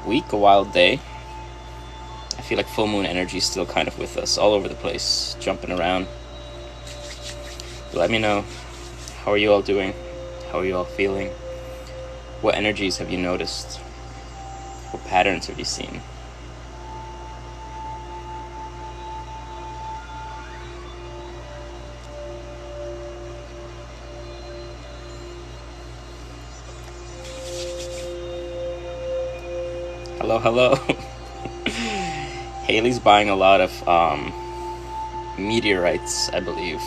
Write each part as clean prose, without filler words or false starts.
week, a wild day. I feel like full moon energy is still kind of with us, all over the place, jumping around. Let me know, how are you all doing? How are you all feeling? What energies have you noticed? What patterns have you seen? Hello, hello. Haley's buying a lot of meteorites, I believe.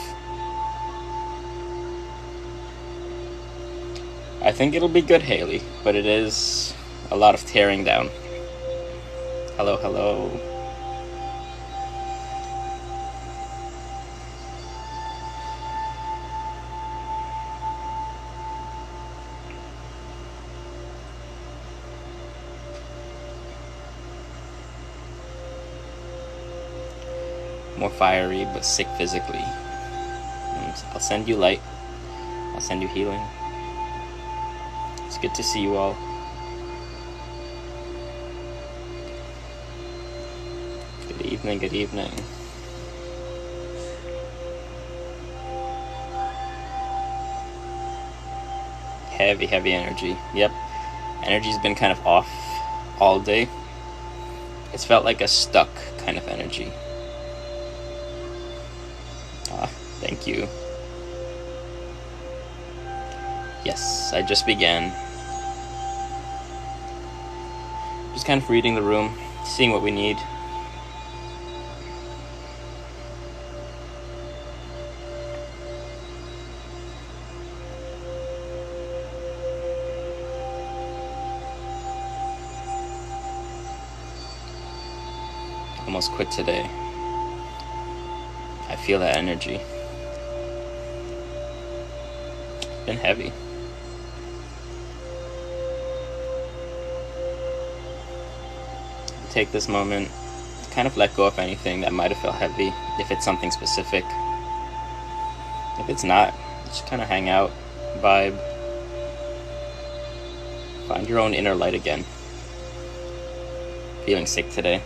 I think it'll be good, Haley, but it is a lot of tearing down. Hello, hello. More fiery, but sick physically. I'll send you light. I'll send you healing. It's good to see you all. Good evening, good evening. Heavy, heavy energy. Yep. Energy's been kind of off all day. It's felt like a stuck kind of energy. Thank you. Yes, I just began. Just kind of reading the room, seeing what we need. Almost quit today. I feel that energy. Been heavy. Take this moment, kind of let go of anything that might have felt heavy, if it's something specific. If it's not, just kind of hang out, vibe, find your own inner light again. Feeling sick today.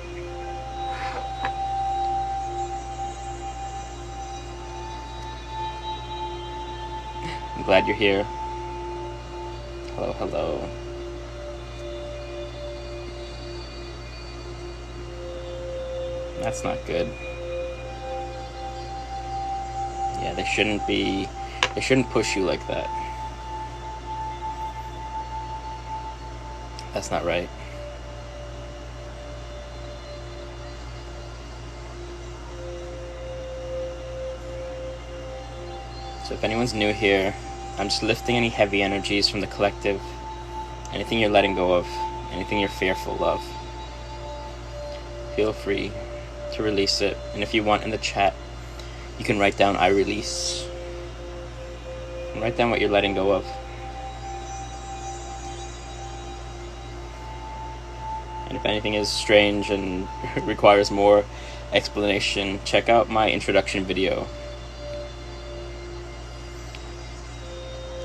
I'm glad you're here. Hello, hello. That's not good. Yeah, they shouldn't push you like that. That's not right. So if anyone's new here, I'm just lifting any heavy energies from the collective, anything you're letting go of, anything you're fearful of. Feel free to release it, and if you want in the chat, you can write down I release. And write down what you're letting go of. And if anything is strange and requires more explanation, check out my introduction video.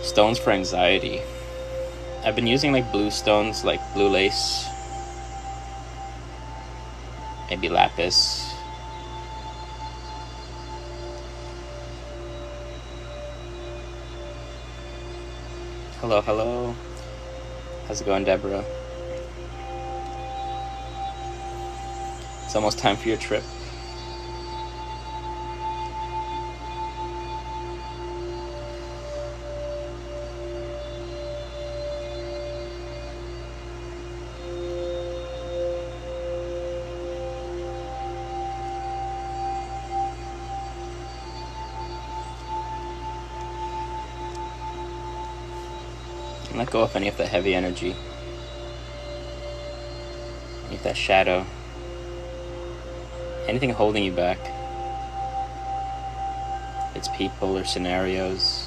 Stones for anxiety. I've been using like blue stones, like blue lace, maybe lapis. Hello, hello. How's it going, Deborah? It's almost time for your trip. And let go of any of that heavy energy, any of that shadow, anything holding you back. It's people or scenarios.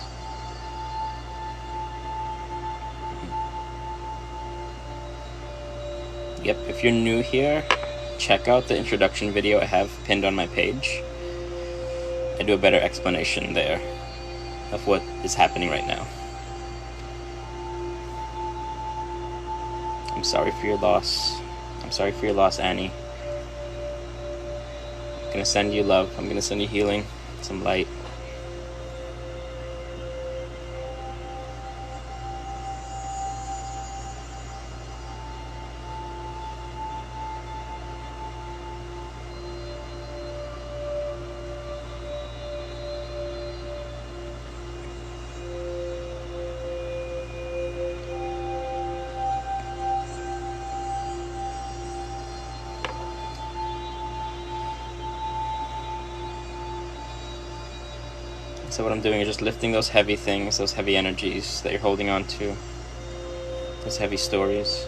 Yep, if you're new here, check out the introduction video I have pinned on my page. I do a better explanation there of what is happening right now. I'm sorry for your loss. I'm sorry for your loss, Annie. I'm gonna send you love. I'm gonna send you healing, some light. So what I'm doing is just lifting those heavy things, those heavy energies that you're holding on to, those heavy stories.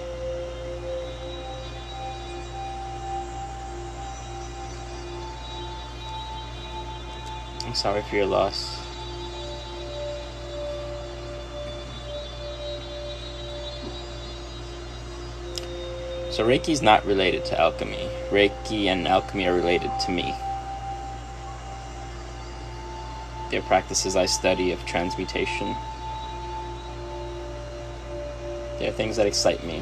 I'm sorry for your loss. So Reiki is not related to alchemy. Reiki and alchemy are related to me. They're practices I study of transmutation. They're things that excite me.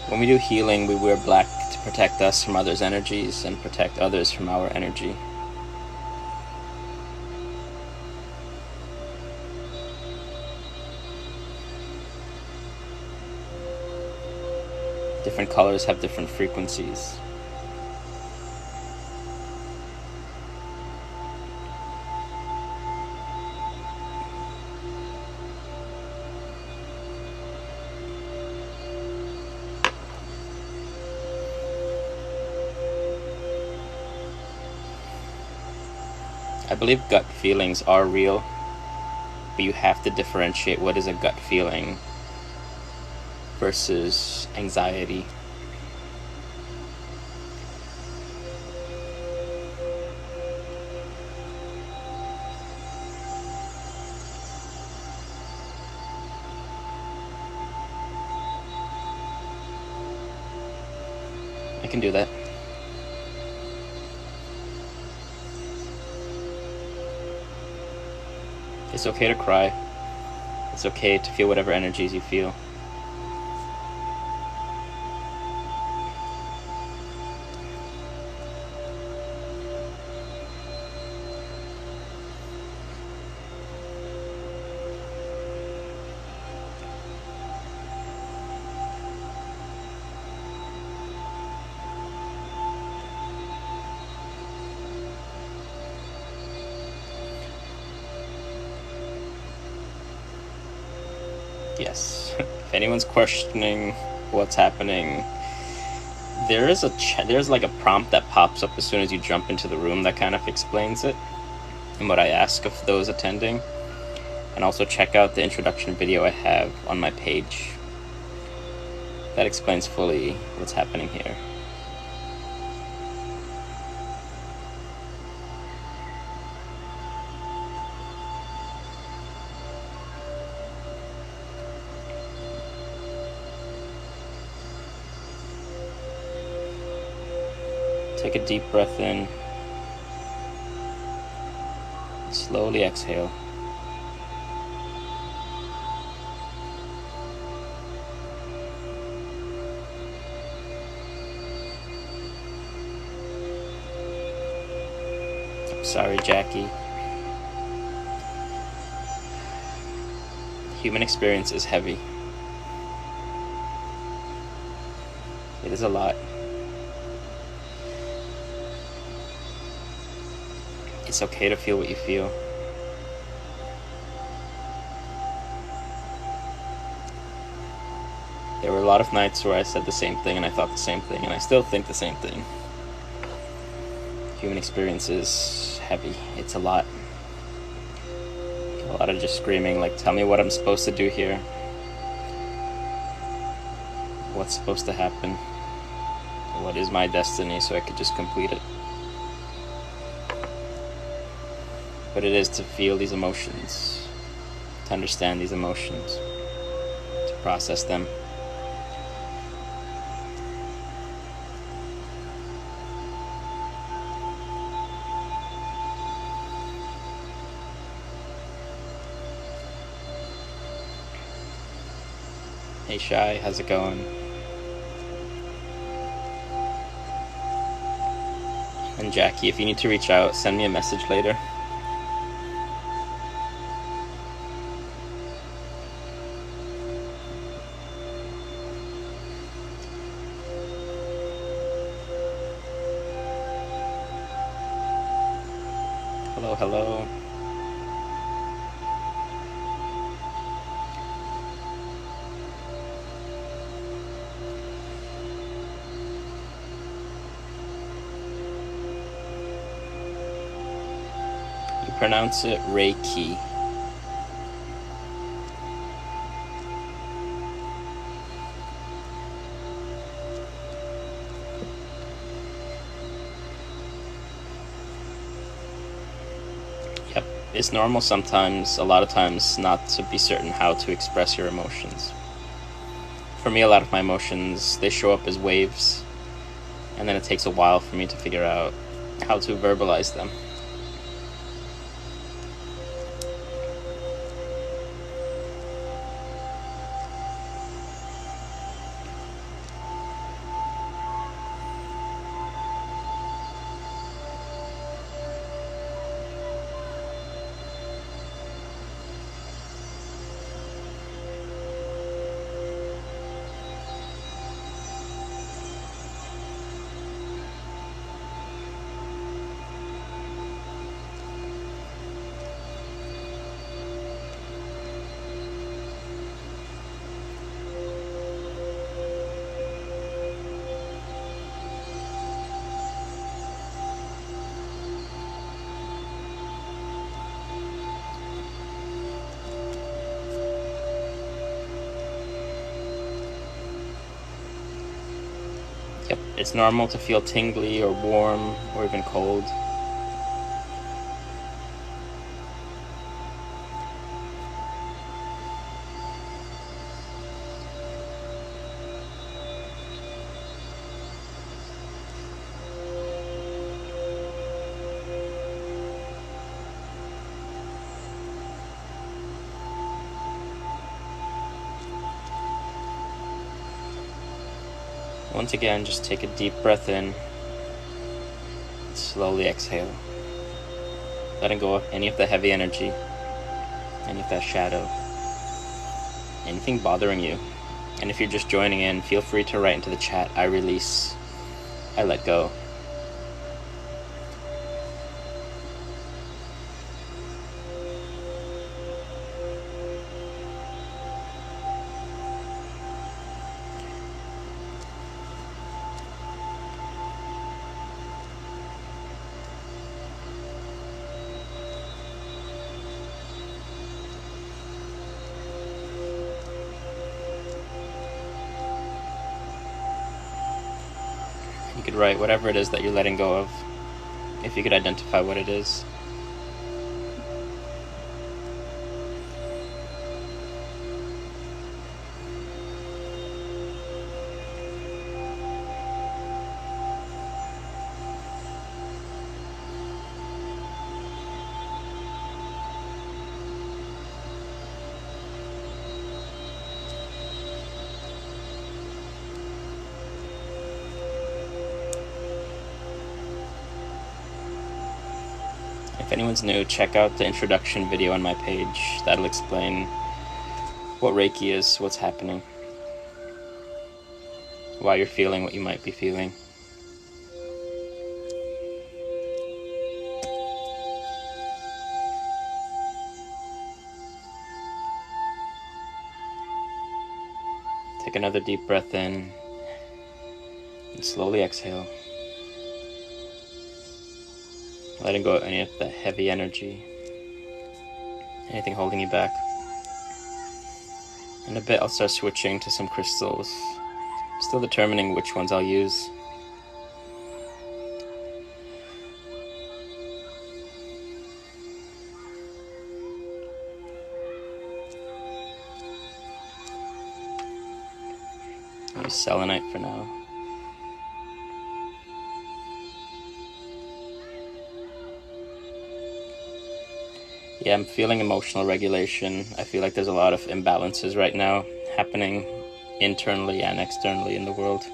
When we do healing, we wear black to protect us from others' energies and protect others from our energy. Different colors have different frequencies. I believe gut feelings are real, but you have to differentiate what is a gut feeling versus anxiety. I can do that. It's okay to cry. It's okay to feel whatever energies you feel. Yes. If anyone's questioning what's happening, there's like a prompt that pops up as soon as you jump into the room that kind of explains it and what I ask of those attending. And also check out the introduction video I have on my page that explains fully what's happening here. Take a deep breath in. Slowly exhale. Sorry, Jackie. Human experience is heavy. It is a lot. It's okay to feel what you feel. There were a lot of nights where I said the same thing and I thought the same thing and I still think the same thing. Human experience is heavy. It's a lot. A lot of just screaming, like, tell me what I'm supposed to do here. What's supposed to happen? What is my destiny so I could just complete it? But it is to feel these emotions, to understand these emotions, to process them. Hey Shy, how's it going? And Jackie, if you need to reach out, send me a message later. Hello, hello. You pronounce it Reiki. Yep, it's normal sometimes, a lot of times, not to be certain how to express your emotions. For me, a lot of my emotions, they show up as waves, and then it takes a while for me to figure out how to verbalize them. Yep, it's normal to feel tingly or warm or even cold. Once again, just take a deep breath in. Slowly exhale. Letting go of any of the heavy energy, any of that shadow, anything bothering you. And if you're just joining in, feel free to write into the chat, I release, I let go. You could write whatever it is that you're letting go of, if you could identify what it is. If anyone's new, check out the introduction video on my page. That'll explain what Reiki is, what's happening, why you're feeling what you might be feeling. Take another deep breath in and slowly exhale. Letting go of any of the heavy energy, anything holding you back. In a bit, I'll start switching to some crystals. Still determining which ones I'll use. I'll use Selenite for now. Yeah, I'm feeling emotional regulation. I feel like there's a lot of imbalances right now happening internally and externally in the world.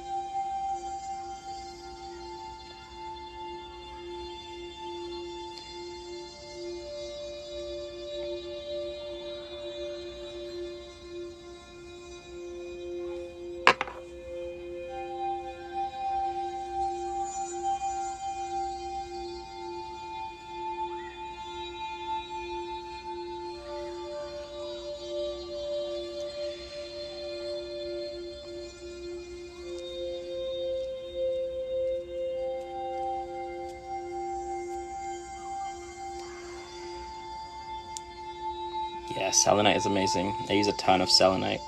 Yeah, Selenite is amazing. I use a ton of Selenite.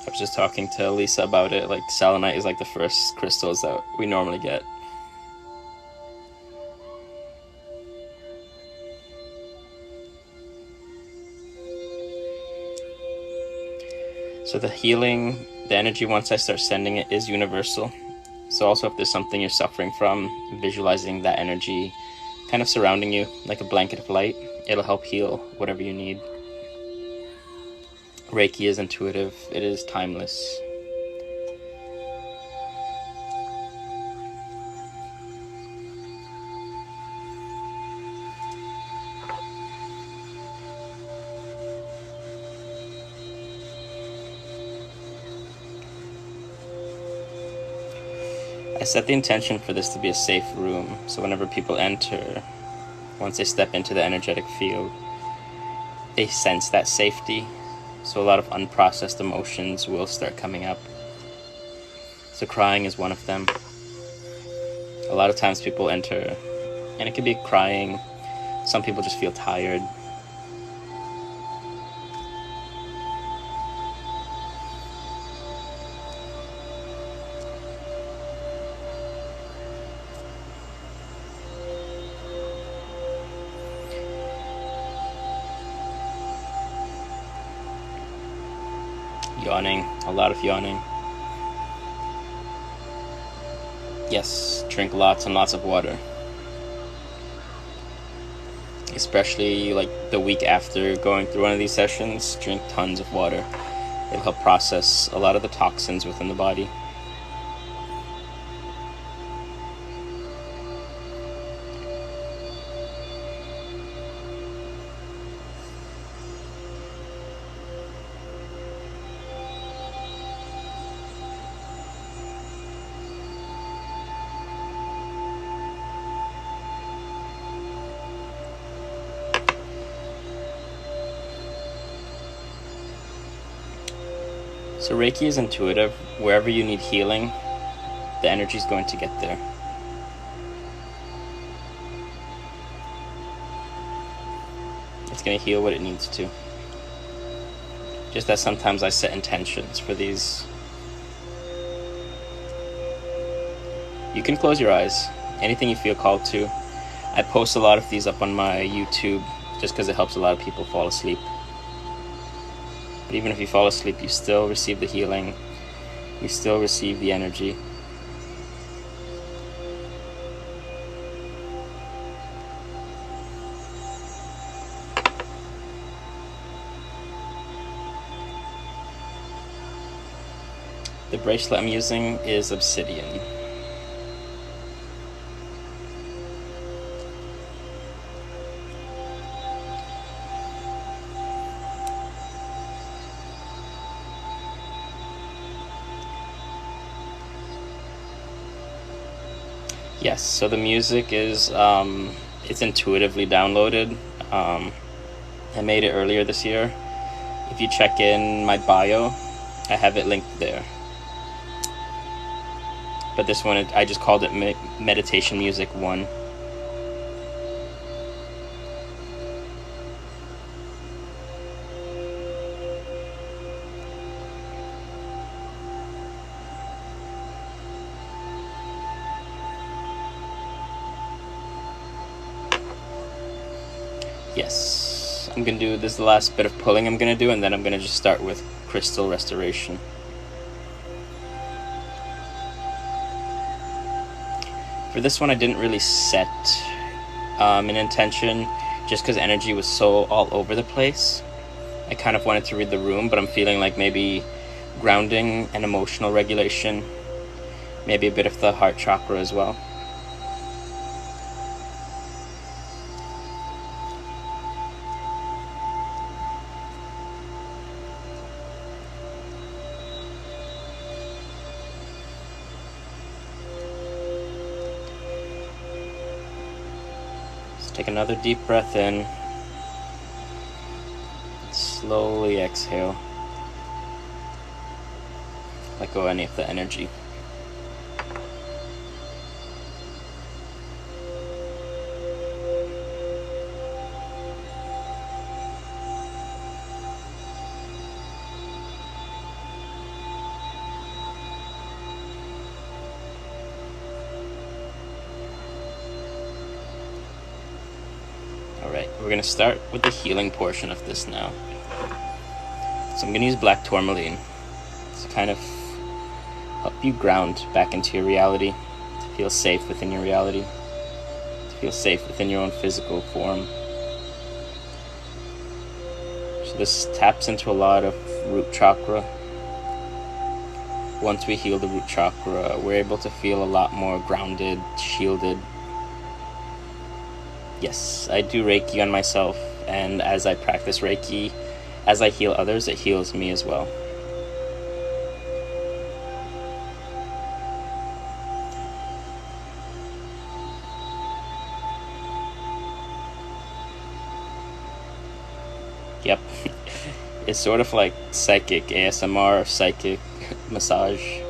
I was just talking to Lisa about it. Like, Selenite is like the first crystals that we normally get. So the healing, the energy, once I start sending it, is universal. So also if there's something you're suffering from, visualizing that energy kind of surrounding you like a blanket of light, it'll help heal whatever you need. Reiki is intuitive. It is timeless. I set the intention for this to be a safe room, so whenever people enter, once they step into the energetic field, they sense that safety. So a lot of unprocessed emotions will start coming up. So crying is one of them. A lot of times people enter, and it could be crying. Some people just feel tired. Yawning, a lot of yawning. Yes, drink lots and lots of water. Especially like the week after going through one of these sessions, drink tons of water. It'll help process a lot of the toxins within the body. So Reiki is intuitive. Wherever you need healing, the energy is going to get there. It's going to heal what it needs to. Just that sometimes I set intentions for these. You can close your eyes. Anything you feel called to. I post a lot of these up on my YouTube just because it helps a lot of people fall asleep. But even if you fall asleep, you still receive the healing. You still receive the energy. The bracelet I'm using is obsidian. Yes, so the music is, it's intuitively downloaded. I made it earlier this year. If you check in my bio, I have it linked there. But this one, I just called it Meditation Music 1. Yes, I'm gonna do this is the last bit of pulling I'm gonna do, and then I'm gonna just start with crystal restoration. For this one, I didn't really set an intention, just because energy was so all over the place. I kind of wanted to read the room, but I'm feeling like maybe grounding and emotional regulation, maybe a bit of the heart chakra as well. Just take another deep breath in. Slowly exhale. Let go of any of the energy. Alright, we're going to start with the healing portion of this now. So I'm going to use black tourmaline to kind of help you ground back into your reality, to feel safe within your reality, to feel safe within your own physical form. So this taps into a lot of root chakra. Once we heal the root chakra, we're able to feel a lot more grounded, shielded. Yes, I do Reiki on myself, and as I practice Reiki, as I heal others, it heals me as well. Yep. It's sort of like psychic ASMR, psychic massage.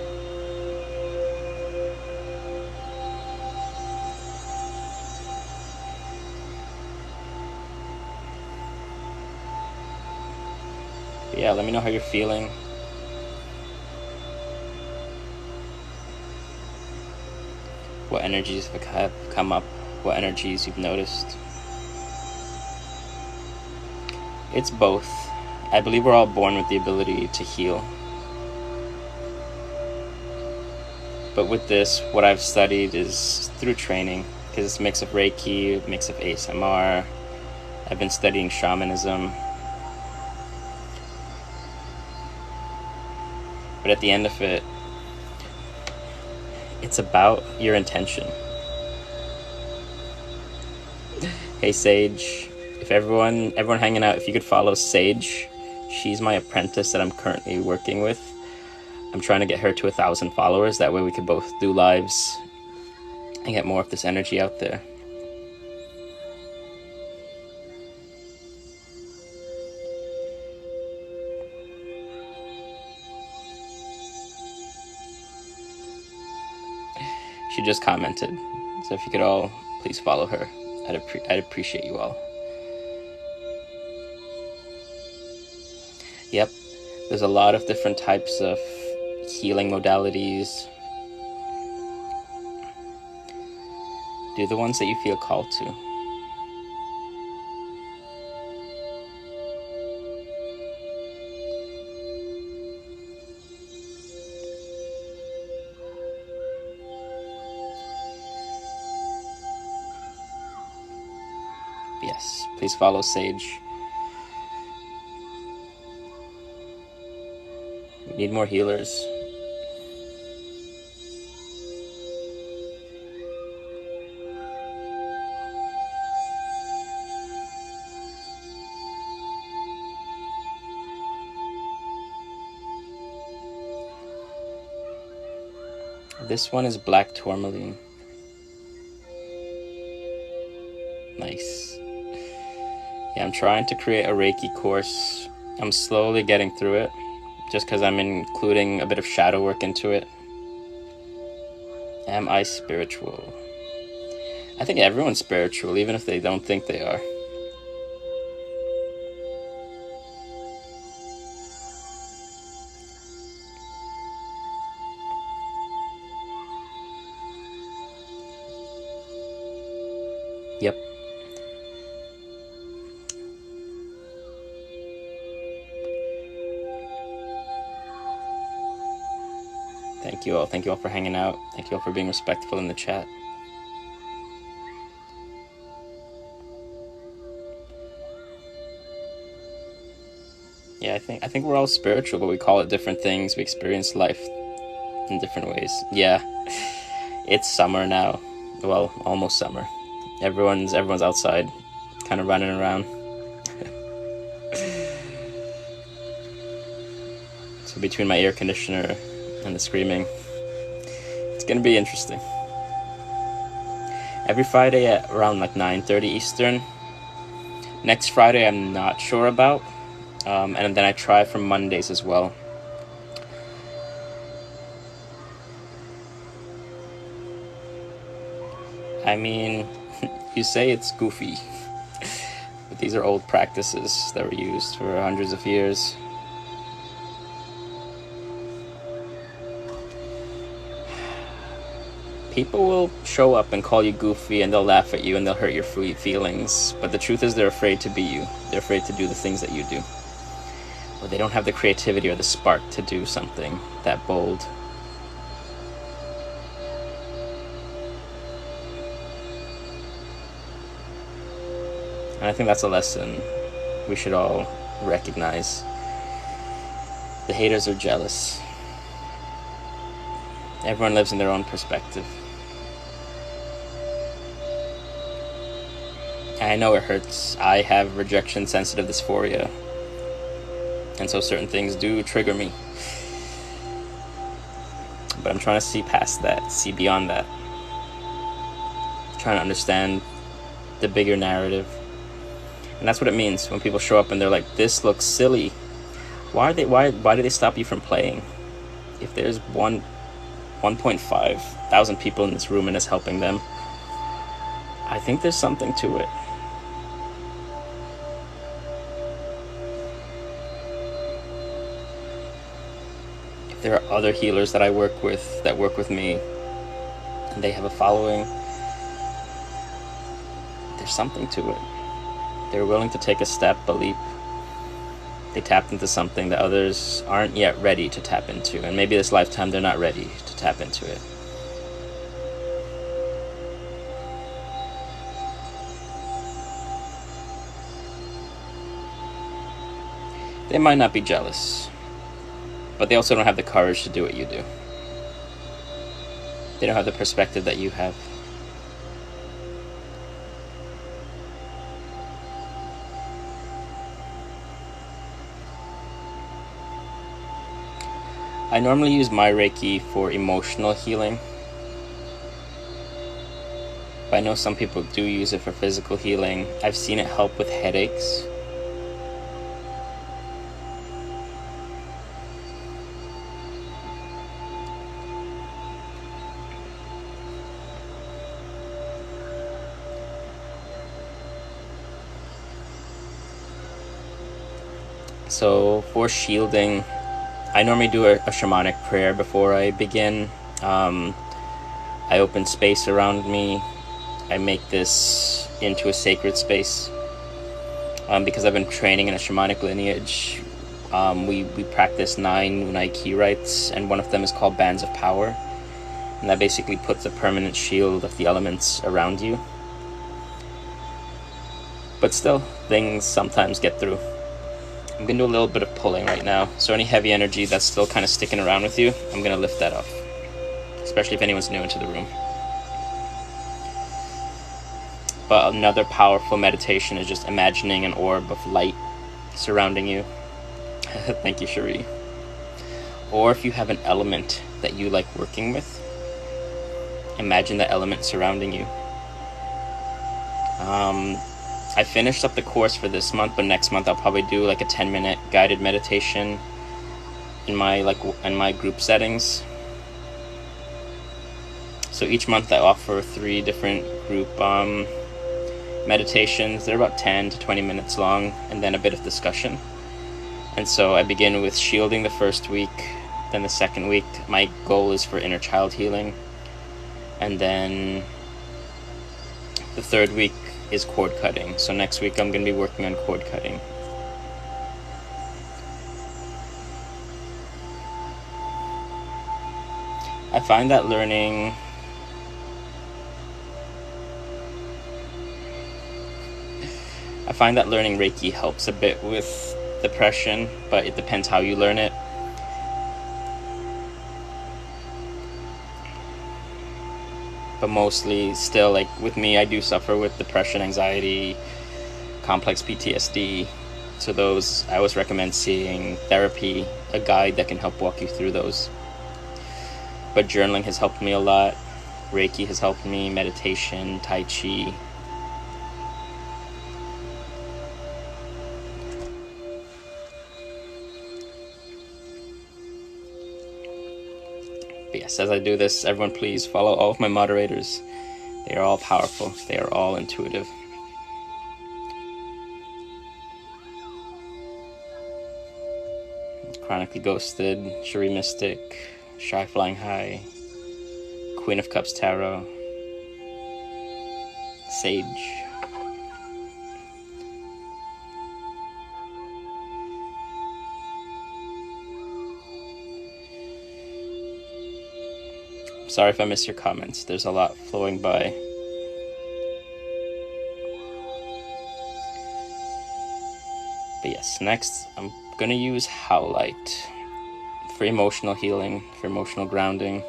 Yeah, let me know how you're feeling. What energies have come up, what energies you've noticed. It's both. I believe we're all born with the ability to heal. But with this, what I've studied is through training, because it's a mix of Reiki, a mix of ASMR. I've been studying shamanism. But at the end of it, it's about your intention. Hey Sage, if everyone hanging out, if you could follow Sage, she's my apprentice that I'm currently working with. I'm trying to get her to 1,000 followers, that way we could both do lives and get more of this energy out there. She just commented, so if you could all please follow her, I'd appreciate you all. Yep, there's a lot of different types of healing modalities. Do the ones that you feel called to. Yes, please follow Sage. We need more healers. This one is black tourmaline. Nice. Yeah, I'm trying to create a Reiki course. I'm slowly getting through it, just because I'm including a bit of shadow work into it. Am I spiritual? I think everyone's spiritual, even if they don't think they are. Yep. Thank you all. Thank you all for hanging out. Thank you all for being respectful in the chat. Yeah, I think we're all spiritual, but we call it different things. We experience life in different ways. Yeah, it's summer now. Well, almost summer. Everyone's outside, kind of running around. So between my air conditioner and the screaming, it's gonna be interesting. Every Friday at around like 9:30 Eastern. Next Friday I'm not sure about, and then I try for Mondays as well. I mean, you say it's goofy, but these are old practices that were used for hundreds of years. People will show up and call you goofy, and they'll laugh at you and they'll hurt your feelings, but the truth is they're afraid to be you. They're afraid to do the things that you do. Or they don't have the creativity or the spark to do something that bold. And I think that's a lesson we should all recognize. The haters are jealous. Everyone lives in their own perspective. I know it hurts. I have rejection sensitive dysphoria, and so certain things do trigger me. But I'm trying to see past that, see beyond that. Trying to understand the bigger narrative. And that's what it means when people show up and they're like, this looks silly. Why do they stop you from playing? If there's 1.5 thousand people in this room and it's helping them, I think there's something to it. If there are other healers that I work with that work with me and they have a following, there's something to it. They're willing to take a step, a leap. They tapped into something that others aren't yet ready to tap into, and maybe this lifetime they're not ready to tap into it. They might not be jealous, but they also don't have the courage to do what you do. They don't have the perspective that you have. I normally use my Reiki for emotional healing, but I know some people do use it for physical healing. I've seen it help with headaches. So for shielding, I normally do a shamanic prayer before I begin. I open space around me. I make this into a sacred space. Because I've been training in a shamanic lineage, we practice 9 Unai rites, and one of them is called Bands of Power. And that basically puts a permanent shield of the elements around you. But still, things sometimes get through. I'm going to do a little bit of pulling right now. So any heavy energy that's still kind of sticking around with you, I'm going to lift that off. Especially if anyone's new into the room. But another powerful meditation is just imagining an orb of light surrounding you. Thank you, Cherie. Or if you have an element that you like working with, imagine the element surrounding you. I finished up the course for this month, but next month I'll probably do like a 10-minute guided meditation in my group settings. So each month I offer 3 different group meditations. They're about 10 to 20 minutes long, and then a bit of discussion. And so I begin with shielding the first week, then the second week my goal is for inner child healing, and then the third week is cord cutting. So next week I'm going to be working on cord cutting. I find that learning Reiki helps a bit with depression, but it depends how you learn it. But mostly, still, like with me, I do suffer with depression, anxiety, complex PTSD. So those, I always recommend seeing therapy, a guide that can help walk you through those. But journaling has helped me a lot. Reiki has helped me, meditation, Tai Chi. But yes, as I do this, everyone please follow all of my moderators. They are all powerful. They are all intuitive. Chronically Ghosted, Cherie Mystic, Shy Flying High, Queen of Cups Tarot, Sage. Sorry if I miss your comments. There's a lot flowing by. But yes, next I'm gonna use Howlite for emotional healing, for emotional grounding.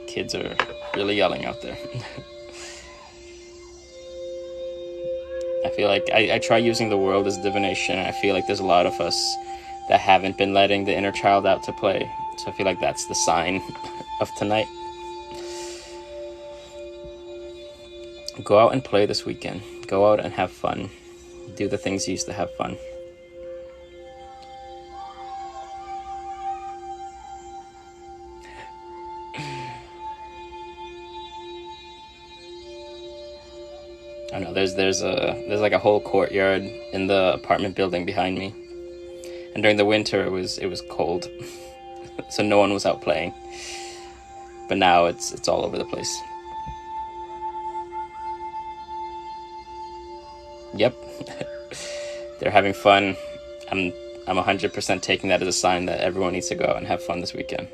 Kids are really yelling out there. I feel like I try using the world as divination. I feel like there's a lot of us that haven't been letting the inner child out to play. So I feel like that's the sign of tonight. Go out and play this weekend. Go out and have fun. Do the things you used to have fun. I know there's like a whole courtyard in the apartment building behind me. And during the winter it was cold. So no one was out playing. But now it's all over the place. Yep. They're having fun. I'm 100% taking that as a sign that everyone needs to go out and have fun this weekend.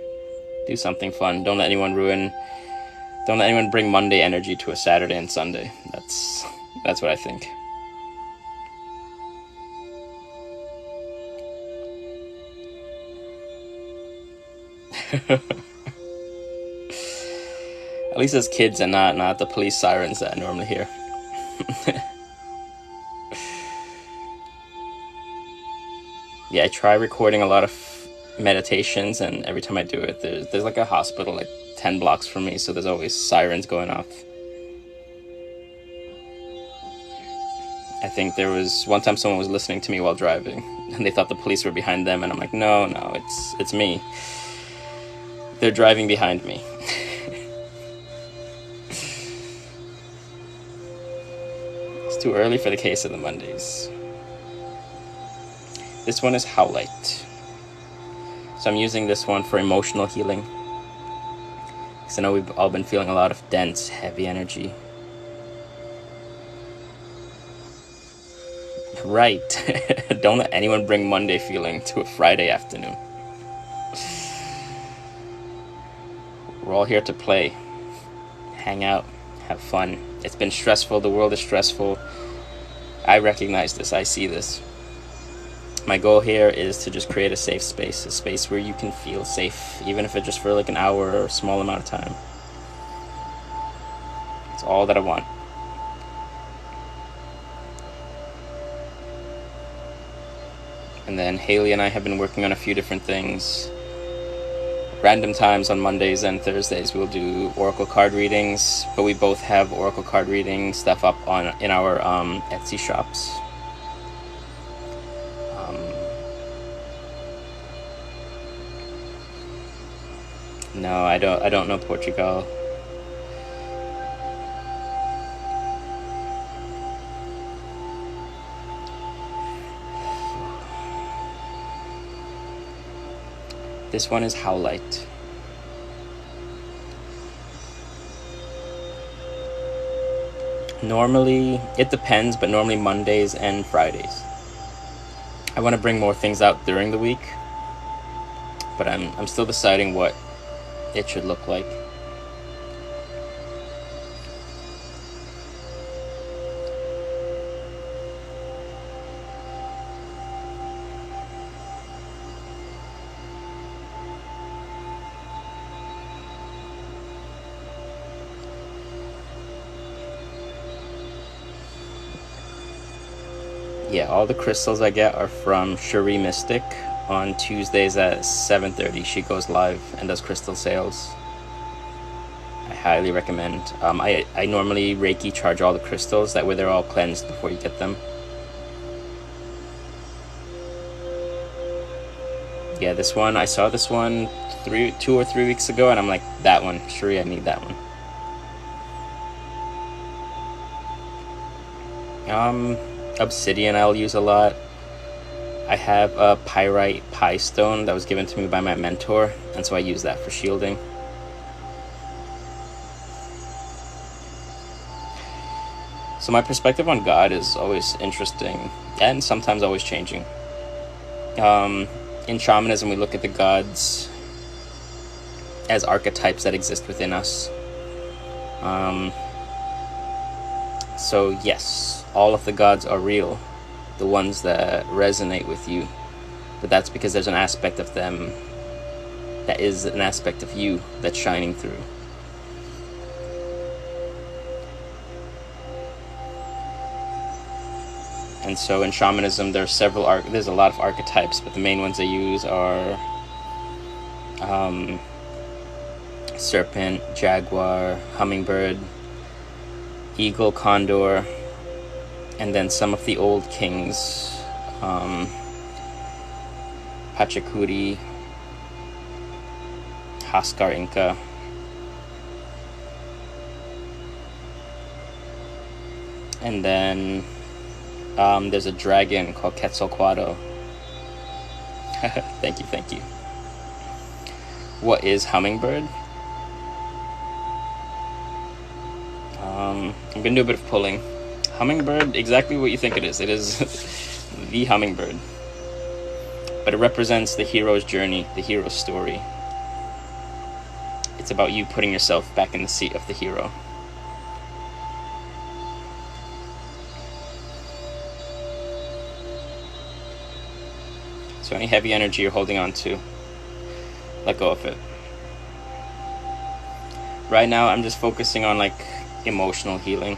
Do something fun. Don't let anyone bring Monday energy to a Saturday and Sunday. That's what I think. At least as kids and not the police sirens that I normally hear. Yeah, I try recording a lot of meditations, and every time I do it, there's like a hospital like 10 blocks from me, so there's always sirens going off. I think there was one time someone was listening to me while driving, and they thought the police were behind them, and I'm like, no, it's me. They're driving behind me. It's too early for the case of the Mondays. This one is Howlite. So I'm using this one for emotional healing. Because I know we've all been feeling a lot of dense, heavy energy. Right. Don't let anyone bring Monday feeling to a Friday afternoon. We're all here to play, hang out, have fun. It's been stressful. The world is stressful. I recognize this. I see this. My goal here is to just create a safe space, a space where you can feel safe, even if it's just for like an hour or a small amount of time. It's all that I want. And then Haley and I have been working on a few different things. Random times on Mondays and Thursdays we'll do oracle card readings, but we both have oracle card reading stuff up in our Etsy shops. No, I don't know Portugal. This one is Howlite. Normally, it depends, but normally Mondays and Fridays. I want to bring more things out during the week, but I'm still deciding what it should look like. Yeah, all the crystals I get are from Cherie Mystic. On Tuesdays at 7:30, she goes live and does crystal sales. I highly recommend. I normally Reiki charge all the crystals. That way they're all cleansed before you get them. Yeah, this one, I saw this one 2 or 3 weeks ago, and I'm like, that one, Cherie, I need that one. Obsidian I'll use a lot. I have a pyrite pie stone that was given to me by my mentor, and so I use that for shielding. So my perspective on God is always interesting, and sometimes always changing. In shamanism, we look at the gods as archetypes that exist within us. So yes, all of the gods are real, the ones that resonate with you, but that's because there's an aspect of them that is an aspect of you that's shining through. And so in shamanism, there's a lot of archetypes, but the main ones they use are serpent, jaguar, hummingbird, eagle, condor, and then some of the old kings, Pachacuri, Haskar Inca. And then there's a dragon called Quetzalcoatl. Thank you. What is hummingbird? I'm gonna do a bit of pulling. Hummingbird, exactly what you think it is. It is the hummingbird. But it represents the hero's journey, the hero's story. It's about you putting yourself back in the seat of the hero. So any heavy energy you're holding on to, let go of it. Right now, I'm just focusing on like emotional healing.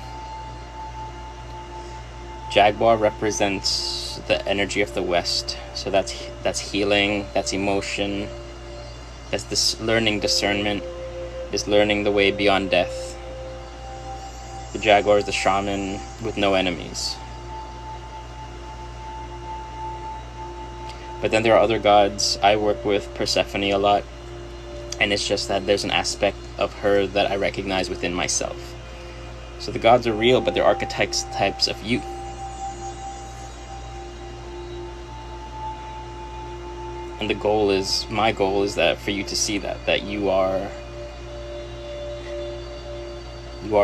Jaguar represents the energy of the West. So that's healing, that's emotion, that's this learning discernment, is learning the way beyond death. The Jaguar is the shaman with no enemies. But then there are other gods. I work with Persephone a lot, and it's just that there's an aspect of her that I recognize within myself. So the gods are real, but they're archetypes of you. And my goal is that for you to see that you are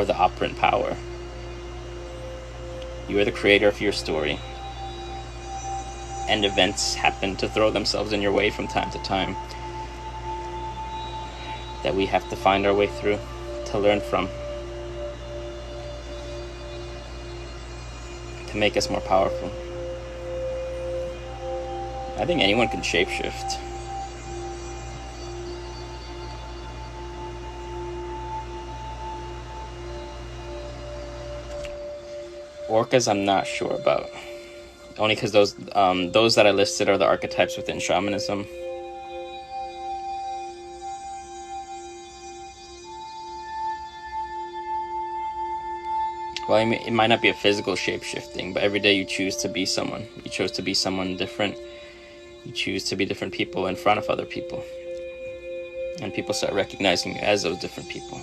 the operant power. You are the creator of your story. And events happen to throw themselves in your way from time to time that we have to find our way through to learn from, to make us more powerful. I think anyone can shapeshift. Orcas, I'm not sure about. Only because those that I listed are the archetypes within shamanism. Well, I mean, it might not be a physical shape-shifting, but every day you choose to be someone. You chose to be someone different. You choose to be different people in front of other people. And people start recognizing you as those different people.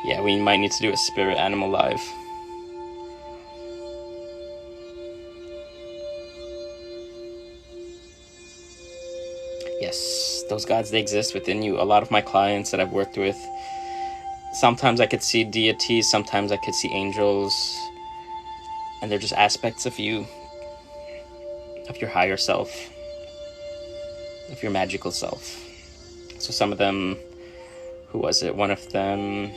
Yeah, we might need to do a spirit animal live. Yes, those gods, they exist within you. A lot of my clients that I've worked with, sometimes I could see deities, sometimes I could see angels, and they're just aspects of you, of your higher self, of your magical self. So some of them, who was it? One of them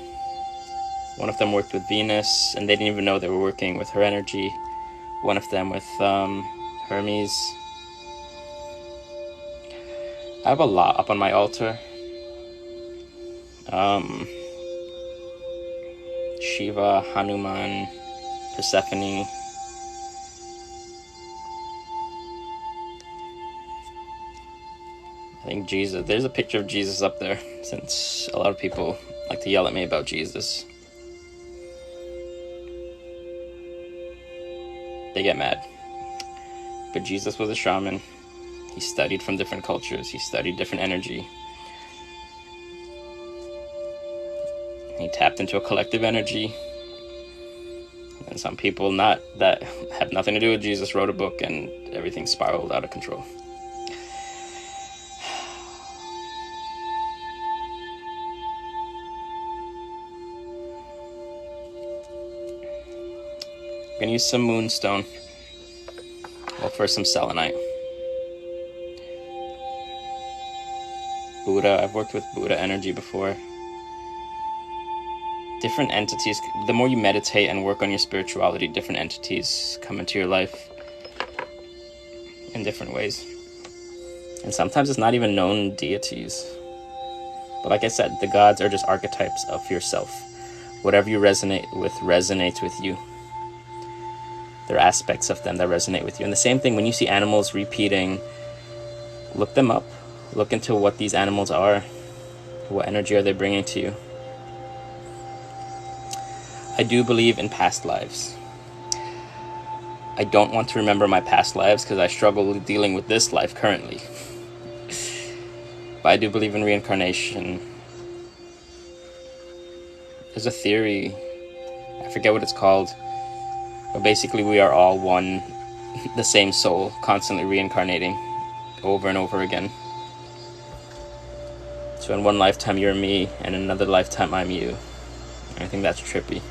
worked with Venus, and they didn't even know they were working with her energy. One of them with Hermes. I have a lot up on my altar. Shiva, Hanuman, Persephone. I think Jesus, there's a picture of Jesus up there, since a lot of people like to yell at me about Jesus. They get mad. But Jesus was a shaman. He studied from different cultures. He studied different energy. He tapped into a collective energy. And some people that have nothing to do with Jesus wrote a book, and everything spiraled out of control. I'm gonna use some Moonstone. Well, first some Selenite. Buddha, I've worked with Buddha energy before. Different entities, the more you meditate and work on your spirituality, different entities come into your life in different ways. And sometimes it's not even known deities. But like I said, the gods are just archetypes of yourself. Whatever you resonate with resonates with you. There are aspects of them that resonate with you. And the same thing when you see animals repeating, look them up. Look into what these animals are. What energy are they bringing to you? I do believe in past lives. I don't want to remember my past lives because I struggle dealing with this life currently. But I do believe in reincarnation. There's a theory, I forget what it's called, but basically we are all one, the same soul, constantly reincarnating over and over again. So in one lifetime you're me, and in another lifetime I'm you. I think that's trippy.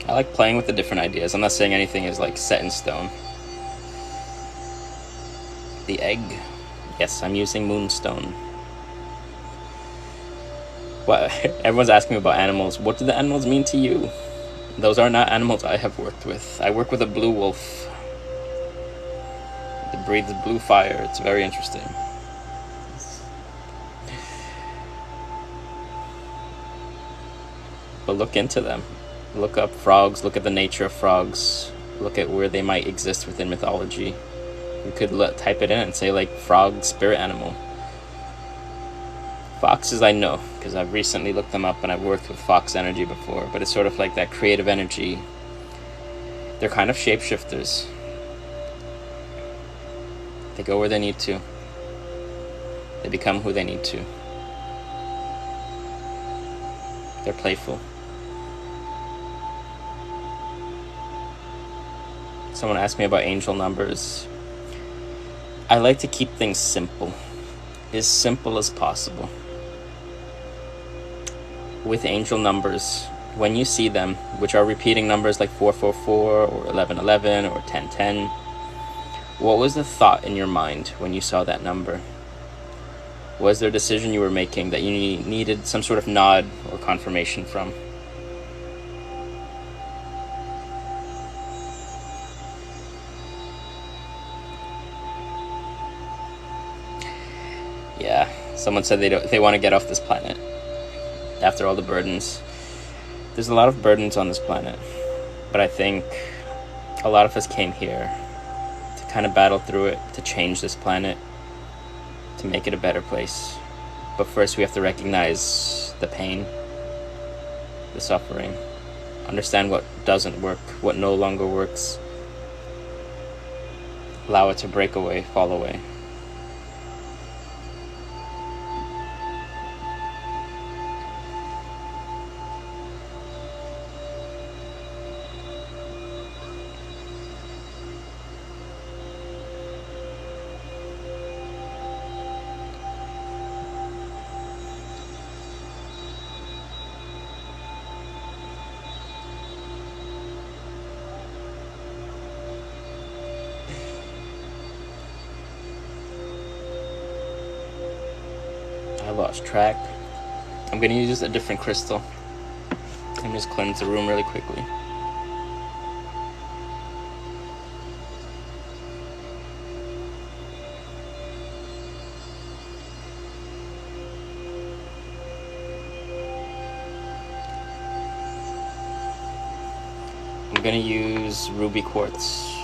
I like playing with the different ideas. I'm not saying anything is like set in stone. The egg. Yes, I'm using Moonstone. Well, everyone's asking me about animals. What do the animals mean to you? Those are not animals I have worked with. I work with a blue wolf that breathes blue fire. It's very interesting. But look into them. Look up frogs, look at the nature of frogs, look at where they might exist within mythology. You could type it in and say like frog spirit animal. Foxes I know, because I've recently looked them up and I've worked with fox energy before, but it's sort of like that creative energy. They're kind of shapeshifters. They go where they need to. They become who they need to. They're playful. Someone asked me about angel numbers. I like to keep things simple. As simple as possible. With angel numbers, when you see them, which are repeating numbers like 444 or 1111 or 1010, what was the thought in your mind when you saw that number? Was there a decision you were making that you needed some sort of nod or confirmation from? Yeah, someone said they want to get off this planet after all the burdens. There's a lot of burdens on this planet, but I think a lot of us came here to kind of battle through it, to change this planet, to make it a better place. But first we have to recognize the pain, the suffering, understand what doesn't work, what no longer works, allow it to break away, fall away. I lost track. I'm gonna use a different crystal. And just cleanse the room really quickly. I'm gonna use ruby quartz.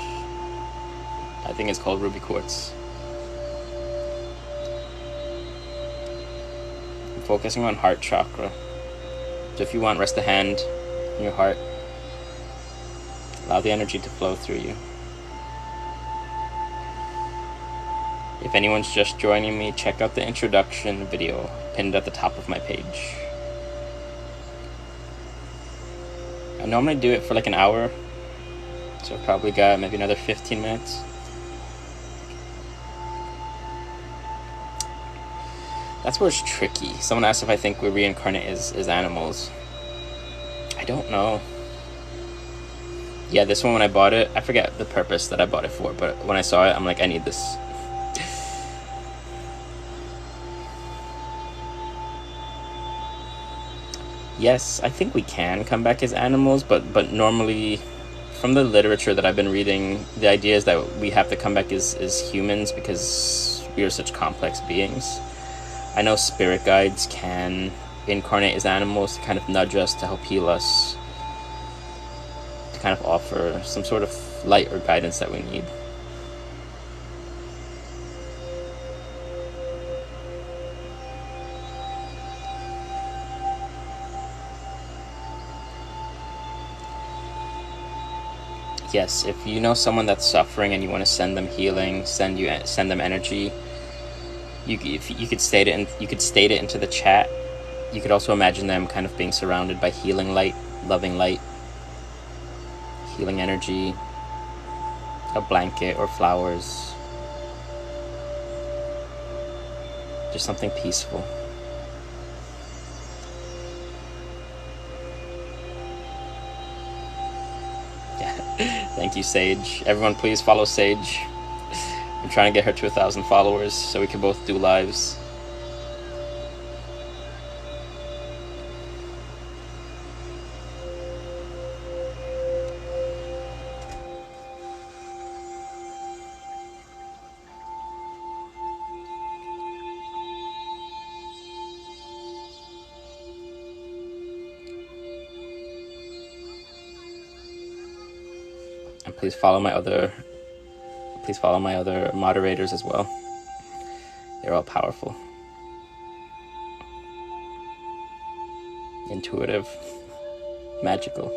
I think it's called ruby quartz. I'm focusing on heart chakra. So if you want, rest the hand in your heart. Allow the energy to flow through you. If anyone's just joining me, check out the introduction video pinned at the top of my page. I normally do it for like an hour, so I've probably got maybe another 15 minutes. That's where it's tricky. Someone asked if I think we reincarnate as animals. I don't know. Yeah, this one, when I bought it, I forget the purpose that I bought it for, but when I saw it, I'm like, I need this. Yes, I think we can come back as animals, but normally, from the literature that I've been reading, the idea is that we have to come back as humans because we are such complex beings. I know spirit guides can incarnate as animals to kind of nudge us, to help heal us, to kind of offer some sort of light or guidance that we need. Yes, if you know someone that's suffering and you want to send them healing, send them energy, you could state it into the chat. You could also imagine them kind of being surrounded by healing light, loving light, healing energy, a blanket or flowers, just something peaceful. Thank you, Sage. Everyone, please follow Sage. I'm trying to get her to 1,000 followers so we can both do lives. And please follow my other moderators as well. They're all powerful, intuitive, magical.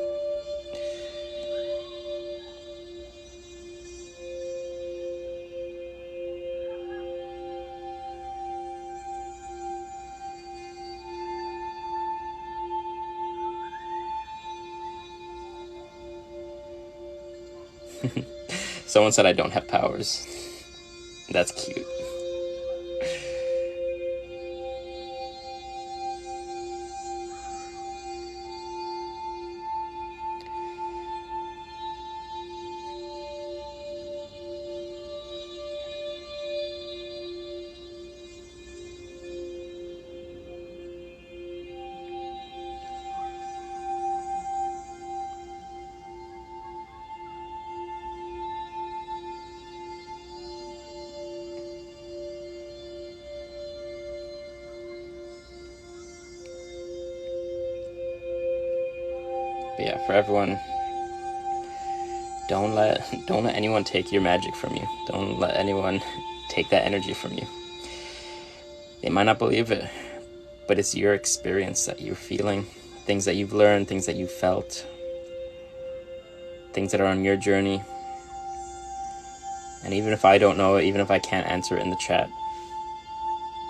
Someone said I don't have powers. That's cute. But yeah, for everyone, don't let anyone take your magic from you. Don't let anyone take that energy from you. They might not believe it, but it's your experience that you're feeling, things that you've learned, things that you've felt, things that are on your journey. And even if I don't know it, even if I can't answer it in the chat,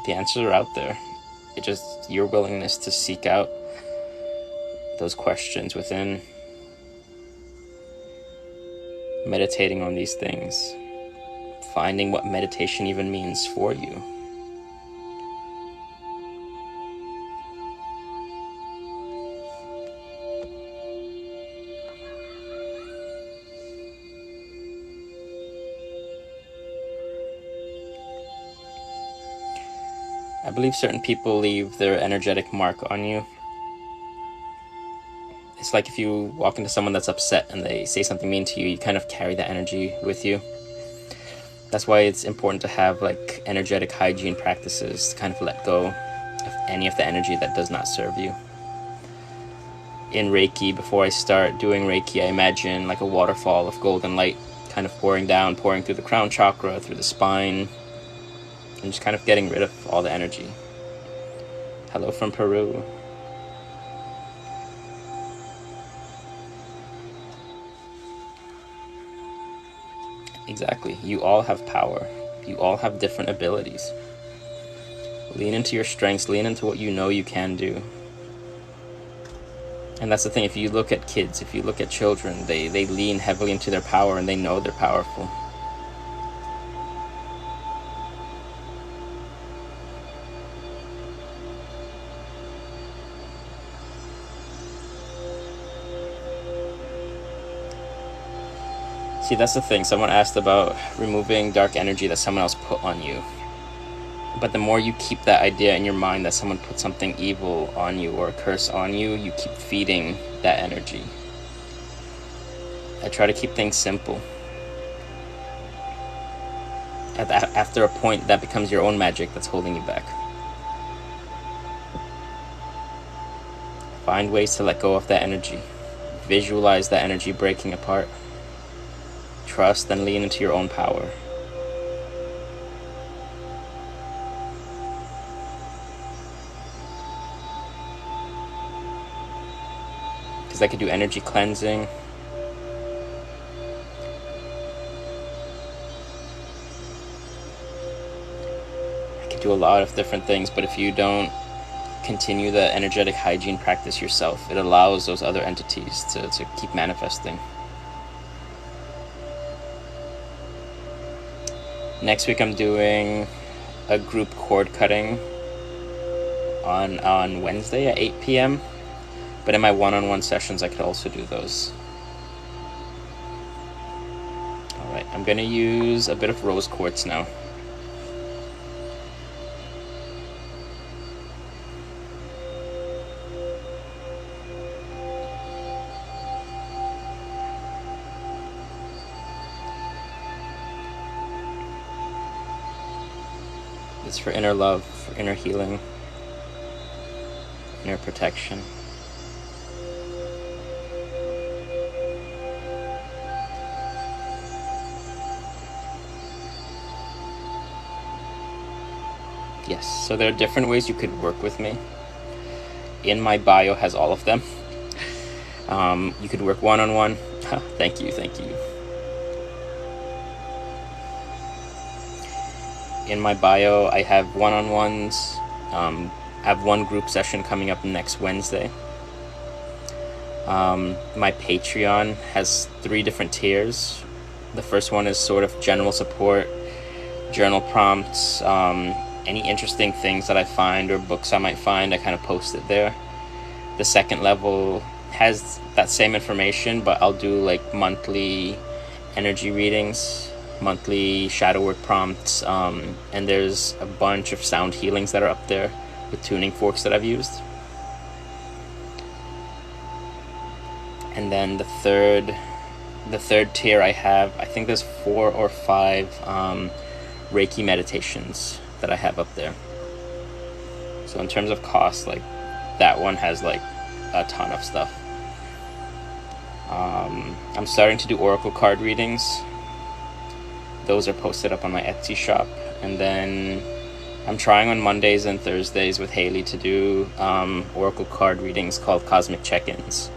the answers are out there. It's just your willingness to seek out those questions within, meditating on these things, finding what meditation even means for you. I believe certain people leave their energetic mark on you. Just like if you walk into someone that's upset and they say something mean to you, you kind of carry that energy with you. That's why it's important to have like energetic hygiene practices to kind of let go of any of the energy that does not serve you. In Reiki, before I start doing Reiki, I imagine like a waterfall of golden light kind of pouring down, pouring through the crown chakra, through the spine, and just kind of getting rid of all the energy. Hello from Peru. Exactly. You all have power. You all have different abilities. Lean into your strengths. Lean into what you know you can do. And that's the thing. If you look at kids, if you look at children, they lean heavily into their power and they know they're powerful. See, that's the thing. Someone asked about removing dark energy that someone else put on you. But the more you keep that idea in your mind that someone put something evil on you or a curse on you, you keep feeding that energy. I try to keep things simple. After a point, that becomes your own magic that's holding you back. Find ways to let go of that energy. Visualize that energy breaking apart. Trust and lean into your own power. Because I could do energy cleansing. I could do a lot of different things, but if you don't continue the energetic hygiene practice yourself, it allows those other entities to keep manifesting. Next week I'm doing a group cord cutting on Wednesday at 8 p.m. But in my one-on-one sessions I could also do those. Alright, I'm going to use a bit of rose quartz now. It's for inner love, for inner healing, inner protection. Yes, so there are different ways you could work with me. In my bio has all of them. You could work one-on-one. Thank you. In my bio, I have one-on-ones. I have one group session coming up next Wednesday. My Patreon has 3 different tiers. The first one is sort of general support, journal prompts, any interesting things that I find or books I might find, I kind of post it there. The second level has that same information, but I'll do like monthly energy readings, monthly shadow work prompts, and there's a bunch of sound healings that are up there with tuning forks that I've used. And then the third tier I have, I think there's 4 or 5 Reiki meditations that I have up there. So in terms of cost, like that one has like a ton of stuff. I'm starting to do oracle card readings. Those are posted up on my Etsy shop. And then I'm trying on Mondays and Thursdays with Haley to do oracle card readings called Cosmic Check-ins.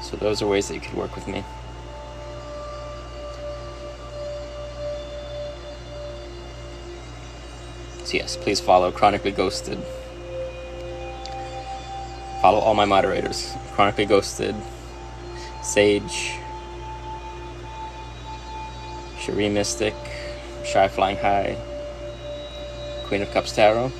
So those are ways that you could work with me. So yes, please follow Chronically Ghosted. Follow all my moderators. Chronically Ghosted, Sage, Cherie Mystic, Shy Flying High, Queen of Cups Tarot.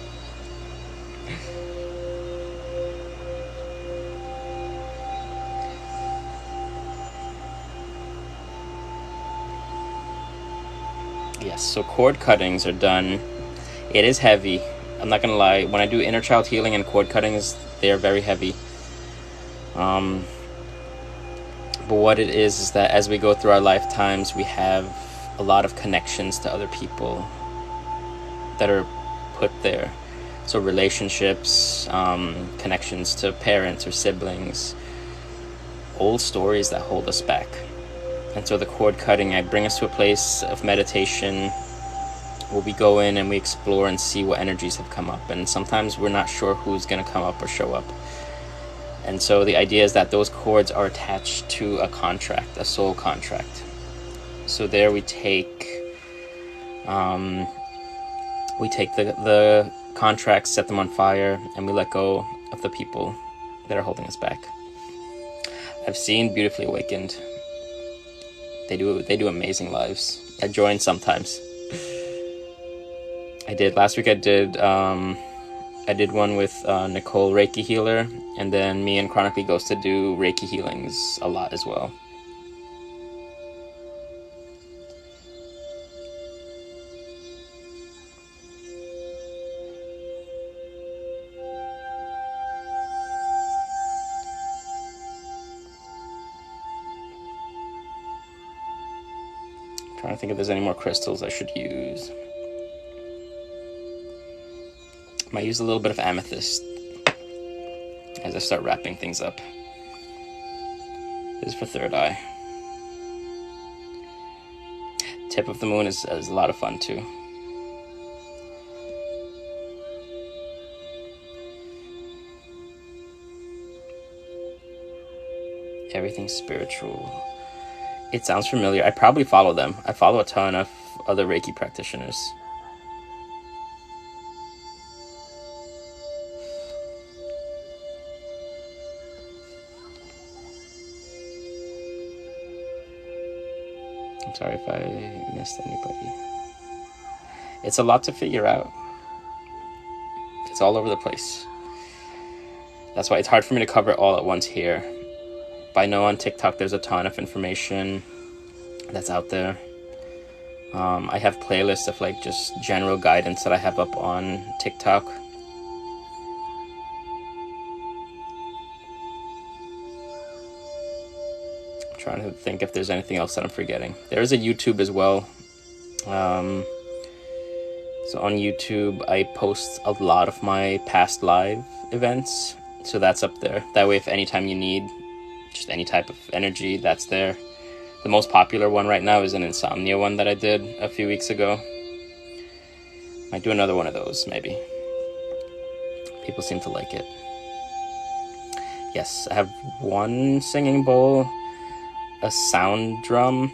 Yes, so cord cuttings are done. It is heavy. I'm not gonna lie, when I do inner child healing and cord cuttings, they are very heavy. But what it is that as we go through our lifetimes, we have a lot of connections to other people that are put there. So relationships, connections to parents or siblings, old stories that hold us back. And so the cord cutting, I bring us to a place of meditation where we go in and we explore and see what energies have come up. And sometimes we're not sure who's going to come up or show up. And so the idea is that those cords are attached to a contract, a soul contract. So there we take the contracts, set them on fire, and we let go of the people that are holding us back. I've seen Beautifully Awakened. They do amazing lives. I join sometimes. I did last week. I did one with Nicole, Reiki Healer, and then me and Chronically Ghosted do Reiki Healings a lot as well. I'm trying to think if there's any more crystals I should use. Might use a little bit of Amethyst as I start wrapping things up. This is for third eye. Tip of the moon is a lot of fun too. Everything's spiritual. It sounds familiar. I probably follow them. I follow a ton of other Reiki practitioners. I'm sorry if I missed anybody. It's a lot to figure out. It's all over the place. That's why it's hard for me to cover it all at once here. But I know on TikTok there's a ton of information that's out there. I have playlists of like just general guidance that I have up on TikTok. Trying to think if there's anything else that I'm forgetting. There is a YouTube as well. So on YouTube, I post a lot of my past live events. So that's up there. That way, if anytime you need just any type of energy, that's there. The most popular one right now is an insomnia one that I did a few weeks ago. Might do another one of those, maybe. People seem to like it. Yes, I have one singing bowl, a sound drum,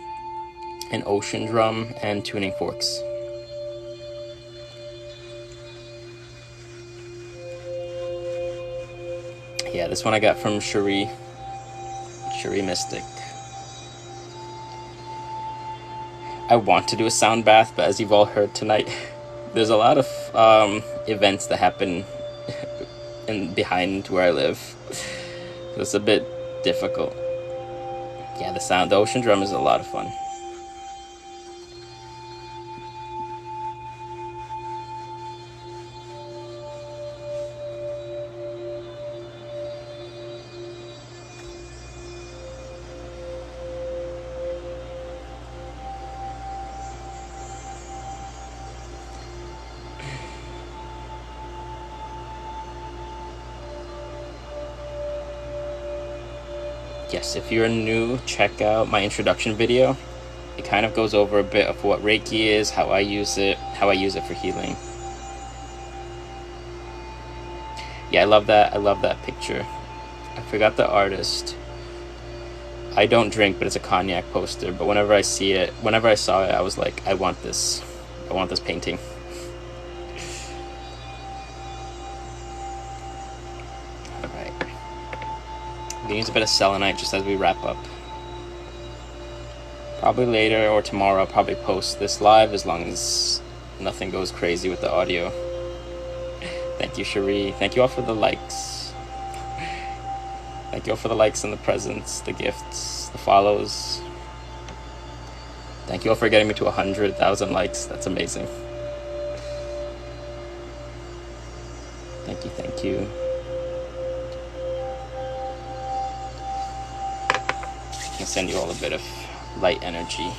an ocean drum, and tuning forks. Yeah, this one I got from Cherie Mystic. I want to do a sound bath, but as you've all heard tonight, there's a lot of events that happen behind where I live. So it's a bit difficult. Yeah, the ocean drum is a lot of fun. Yes, if you're new, check out my introduction video. It kind of goes over a bit of what Reiki is, how I use it for healing. Yeah, I love that picture. I forgot the artist. I don't drink, but it's a cognac poster. But whenever I saw it, I was like, I want this painting. I'm gonna use a bit of selenite just as we wrap up. Probably later or tomorrow I'll probably post this live as long as nothing goes crazy with the audio. Thank you, Cherie. Thank you all for the likes. Thank you all for the likes and the presents, the gifts, the follows. Thank you all for getting me to 100,000 likes. That's amazing. you. I'll send you all a bit of light energy.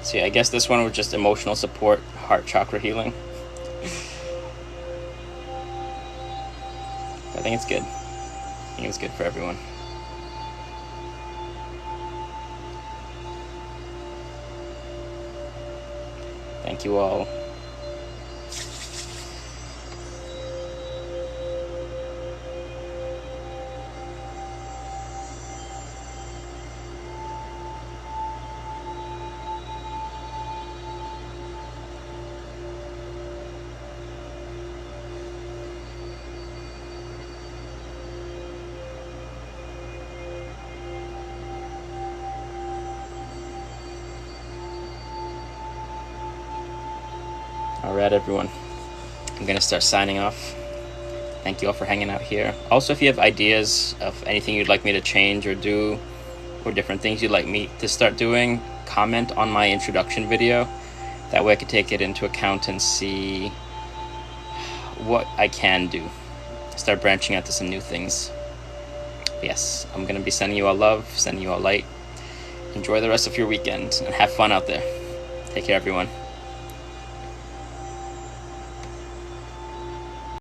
So yeah, I guess this one was just emotional support, heart chakra healing. I think it's good. I think it's good for everyone. Thank you all. Alright, everyone. I'm going to start signing off. Thank you all for hanging out here. Also, if you have ideas of anything you'd like me to change or do, or different things you'd like me to start doing, comment on my introduction video. That way I can take it into account and see what I can do. Start branching out to some new things. But yes, I'm going to be sending you all love, sending you all light. Enjoy the rest of your weekend, and have fun out there. Take care, everyone.